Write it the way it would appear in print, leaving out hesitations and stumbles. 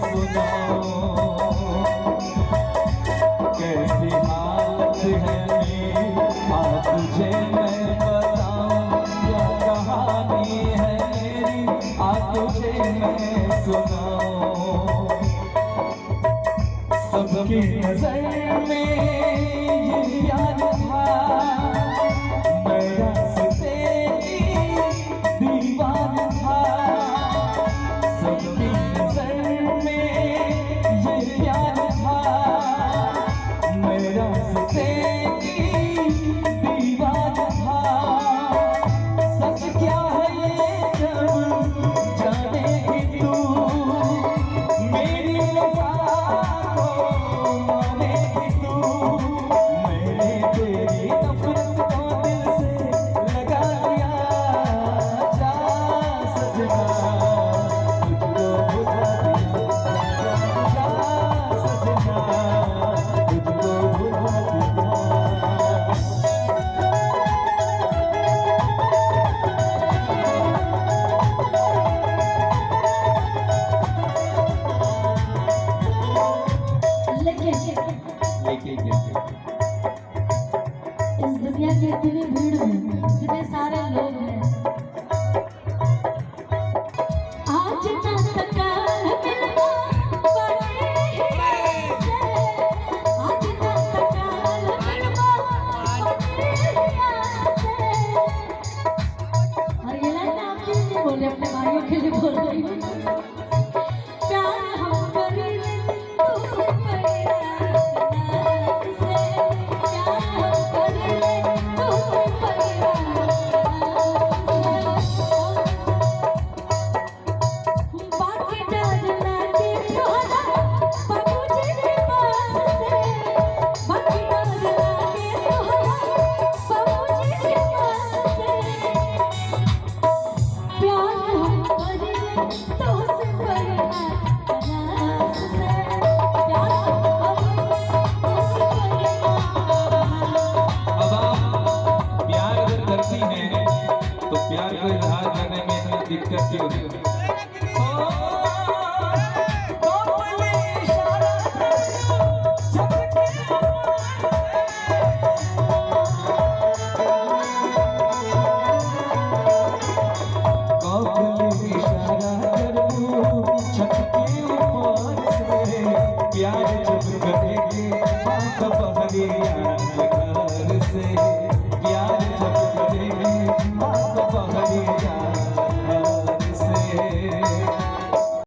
सुनाओ, कैसी हालत है मेरी आज तुझे मैं बताऊं, क्या कहानी है मेरी आज तुझे मैं सुनाऊं। सबकी नजर में ये प्यार था, मैं रास्ते की दीवार था। सबकी नजर में ये प्यार था, मैं रास्ते की दीवार था। सच क्या है ये जब जानेगी तू, मेरी वफा को मानेगी तू। मैंने तेरी नफरत को दिल से लगा दिया, जा सजना तुझको बुझा दिया, जा सजना तुझको बुझा दिया। इस दुनिया की इतनी भीड़ में इतने सारे लोग हैं, आज ना तकाल मिलवा बने से, आज ना तकाल मिलवा बने से। और ये लाइन आप किस लिए बोल रहे, अपने भाइयों के लिए बोल रही हूँ। प्यार हम करेंगे तुझसे तो प्यार को इजहार करने में इतनी दिक्कत क्यों है? प्यार जब करेंगे बात बहरिया